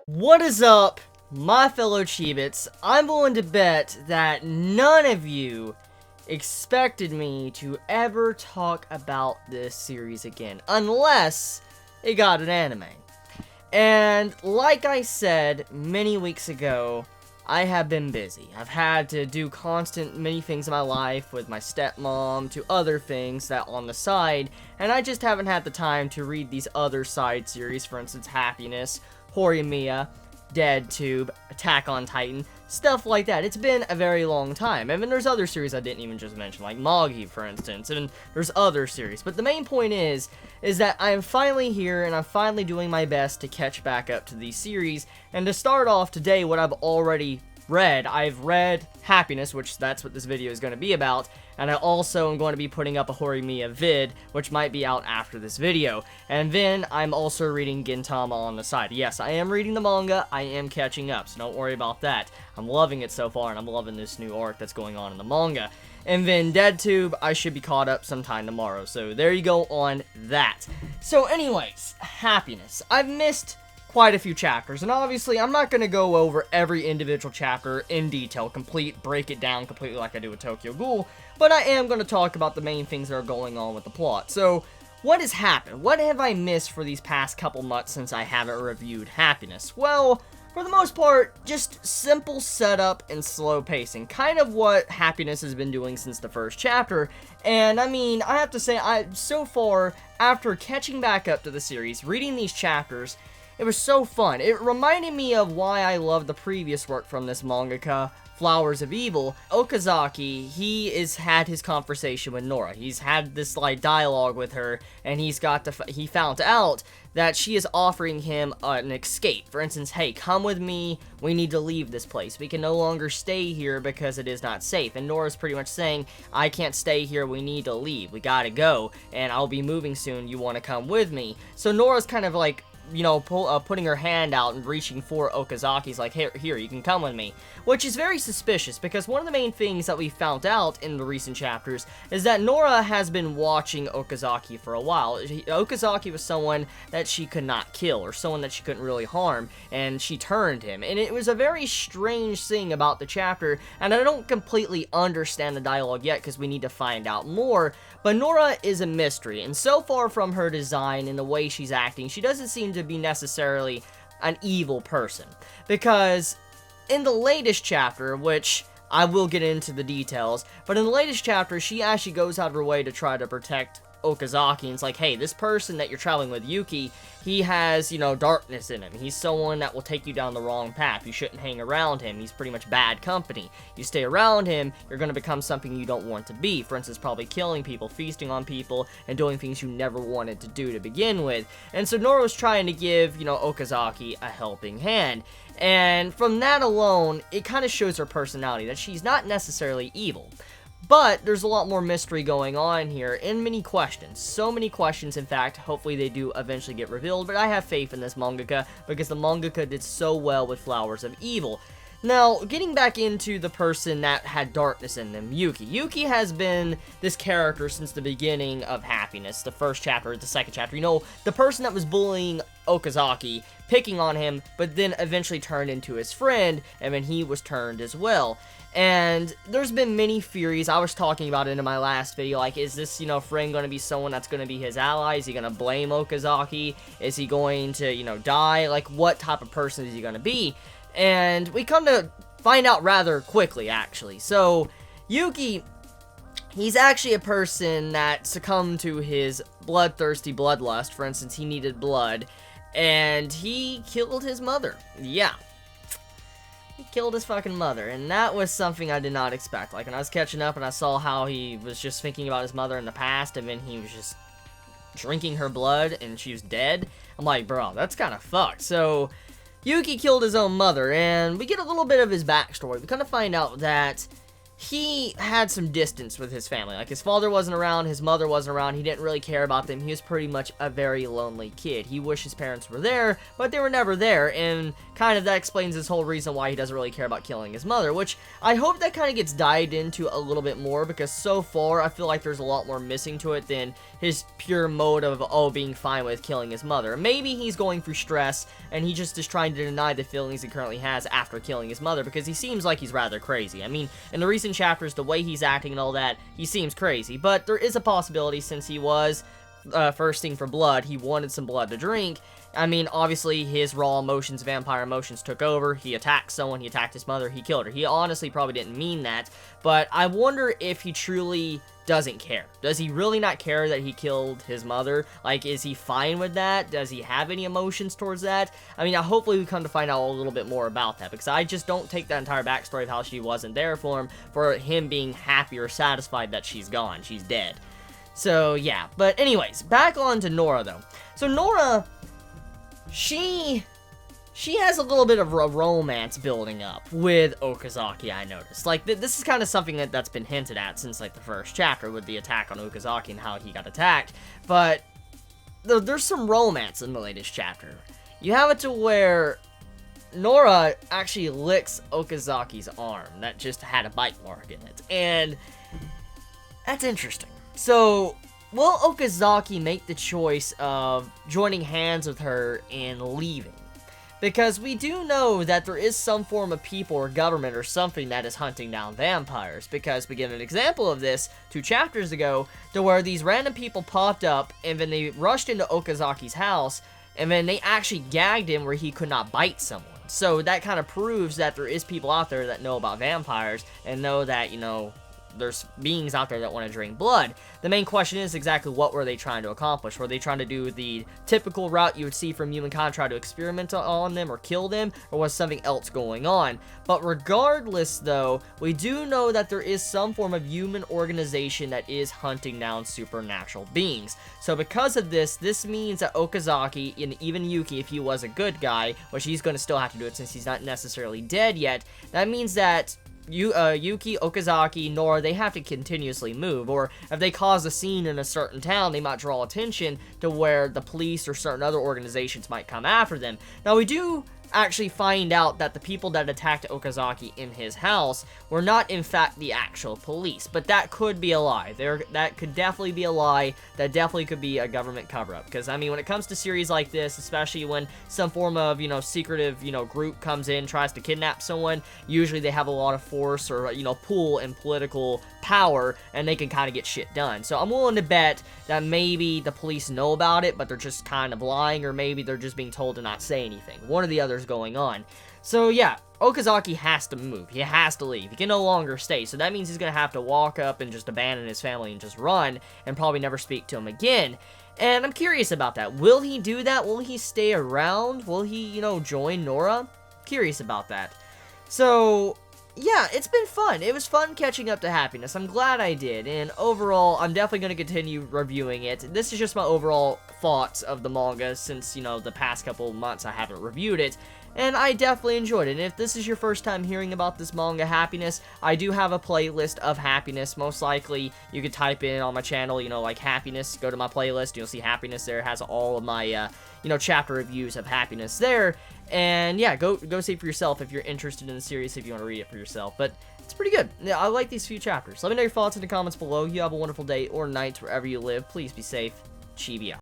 What is up, my fellow Chibits? I'm willing to bet that none of you expected me to ever talk about this series again, unless it got an anime. And like I said many weeks ago, I have been busy. I've had to do many things in my life, with my stepmom to other things that on the side, and I just haven't had the time to read these other side series, for instance, Happiness, Horimiya, Dead Tube, Attack on Titan, stuff like that. It's been a very long time. And then there's other series I didn't even just mention, like Magi, for instance, and there's other series. But the main point is that I am finally here, and I'm finally doing my best to catch back up to these series. And to start off today, what I've already read, I've read Happiness, which that's what this video is going to be about, and I also am going to be putting up a Horimiya vid, which might be out after this video. And then I'm also reading Gintama on the side. Yes, I am reading the manga, I am catching up, so don't worry about that. I'm loving it so far, and I'm loving this new arc that's going on in the manga. And then Dead Tube, I should be caught up sometime tomorrow, so there you go on that. So anyways, Happiness. I've missed quite a few chapters, and obviously I'm not going to go over every individual chapter in detail, break it down completely like I do with Tokyo Ghoul, but I am going to talk about the main things that are going on with the plot. So, what has happened? What have I missed for these past couple months since I haven't reviewed Happiness? Well, for the most part, just simple setup and slow pacing, kind of what Happiness has been doing since the first chapter. And I mean, I have to say, so far, after catching back up to the series, reading these chapters, it was so fun. It reminded me of why I loved the previous work from this mangaka, Flowers of Evil. Okazaki, he has had his conversation with Nora. He's had this, like, dialogue with her, and he found out that she is offering him an escape. For instance, hey, come with me, we need to leave this place. We can no longer stay here because it is not safe. And Nora's pretty much saying, I can't stay here, we need to leave. We gotta go, and I'll be moving soon, you wanna come with me? So Nora's kind of like, you know, putting her hand out and reaching for Okazaki's like, here, you can come with me. Which is very suspicious, because one of the main things that we found out in the recent chapters is that Nora has been watching Okazaki for a while. Okazaki was someone that she could not kill, or someone that she couldn't really harm, and she turned him. And it was a very strange thing about the chapter, and I don't completely understand the dialogue yet, because we need to find out more. But Nora is a mystery, and so far from her design and the way she's acting, she doesn't seem to be necessarily an evil person. Because in the latest chapter, which I will get into the details, but in the latest chapter, she actually goes out of her way to try to protect Okazaki, and it's like, hey, this person that you're traveling with, Yuki, he has, you know, darkness in him. He's someone that will take you down the wrong path. You shouldn't hang around him. He's pretty much bad company. You stay around him, you're going to become something you don't want to be. For instance, probably killing people, feasting on people, and doing things you never wanted to do to begin with. And so Nora was trying to give, you know, Okazaki a helping hand. And from that alone, it kind of shows her personality, that she's not necessarily evil. But there's a lot more mystery going on here, and many questions. So many questions, in fact. Hopefully they do eventually get revealed, but I have faith in this mangaka, because the mangaka did so well with Flowers of Evil. Now, getting back into the person that had darkness in them, Yuki. Yuki has been this character since the beginning of Happiness, the first chapter, the second chapter. You know, the person that was bullying Okazaki, picking on him, but then eventually turned into his friend, and then he was turned as well. And there's been many theories. I was talking about it in my last video, like, is this, you know, friend going to be someone that's going to be his ally? Is he going to blame Okazaki? Is he going to, you know, die? Like, what type of person is he going to be? And we come to find out rather quickly, actually. So, Yuki, he's actually a person that succumbed to his bloodthirsty bloodlust. For instance, he needed blood, and he killed his mother. Yeah. He killed his fucking mother, and that was something I did not expect. Like, when I was catching up and I saw how he was just thinking about his mother in the past, and then he was just drinking her blood, and she was dead, I'm like, bro, that's kind of fucked. So, Yuki killed his own mother, and we get a little bit of his backstory. We kind of find out that he had some distance with his family. Like, his father wasn't around, his mother wasn't around, he didn't really care about them. He was pretty much a very lonely kid. He wished his parents were there, but they were never there, and kind of that explains this whole reason why he doesn't really care about killing his mother, which I hope that kind of gets dived into a little bit more, because so far, I feel like there's a lot more missing to it than his pure mode of, oh, being fine with killing his mother. Maybe he's going through stress, and he just is trying to deny the feelings he currently has after killing his mother, because he seems like he's rather crazy. I mean, in the recent chapters, the way he's acting and all that, he seems crazy, but there is a possibility, since he was thirsting for blood, he wanted some blood to drink. I mean, obviously, his raw emotions, vampire emotions took over. He attacked someone, he attacked his mother, he killed her. He honestly probably didn't mean that, but I wonder if he truly doesn't care. Does he really not care that he killed his mother? Like, is he fine with that? Does he have any emotions towards that? I mean, hopefully we come to find out a little bit more about that, because I just don't take that entire backstory of how she wasn't there for him being happy or satisfied that she's gone. She's dead. So, yeah. But anyways, back on to Nora, though. So, Nora, she has a little bit of a romance building up with Okazaki, I noticed. Like, this is kind of something that's been hinted at since, like, the first chapter with the attack on Okazaki and how he got attacked. But there's some romance in the latest chapter. You have it to where Nora actually licks Okazaki's arm that just had a bite mark in it. And that's interesting. So, will Okazaki make the choice of joining hands with her and leaving? Because we do know that there is some form of people or government or something that is hunting down vampires. Because we get an example of this 2 chapters ago, to where these random people popped up, and then they rushed into Okazaki's house, and then they actually gagged him where he could not bite someone. So that kind of proves that there is people out there that know about vampires, and know that, you know, there's beings out there that want to drink blood. The main question is exactly what were they trying to accomplish? Were they trying to do the typical route you would see from humankind, try to experiment on them or kill them, or was something else going on? But regardless, though, we do know that there is some form of human organization that is hunting down supernatural beings. So because of this, this means that Okazaki, and even Yuki, if he was a good guy, which he's going to still have to do it since he's not necessarily dead yet, that means that Yuki, Okazaki, Nora, they have to continuously move, or if they cause a scene in a certain town, they might draw attention to where the police or certain other organizations might come after them. Now, we do actually find out that the people that attacked Okazaki in his house were not in fact the actual police, but that could be a lie. That could definitely be a lie. That definitely could be a government cover-up, because I mean, when it comes to series like this, especially when some form of, you know, secretive, you know, group comes in, tries to kidnap someone, usually they have a lot of force or, you know, pull and political power, and they can kind of get shit done. So I'm willing to bet that maybe the police know about it, but they're just kind of lying, or maybe they're just being told to not say anything. One or the other is going on. So yeah, Okazaki has to move. He has to leave. He can no longer stay. So that means he's going to have to walk up and just abandon his family and just run and probably never speak to him again. And I'm curious about that. Will he do that? Will he stay around? Will he, you know, join Nora? Curious about that. So yeah, it's been fun. It was fun catching up to Happiness. I'm glad I did, and overall, I'm definitely going to continue reviewing it. This is just my overall thoughts of the manga since, you know, the past couple of months I haven't reviewed it, and I definitely enjoyed it. And if this is your first time hearing about this manga, Happiness, I do have a playlist of Happiness. Most likely, you could type in on my channel, you know, like Happiness, go to my playlist, you'll see Happiness there. It has all of my, you know, chapter reviews of Happiness there. And yeah, go see it for yourself if you're interested in the series, if you want to read it for yourself. But it's pretty good. Yeah, I like these few chapters. Let me know your thoughts in the comments below. You have a wonderful day or night wherever you live. Please be safe. Chibi out.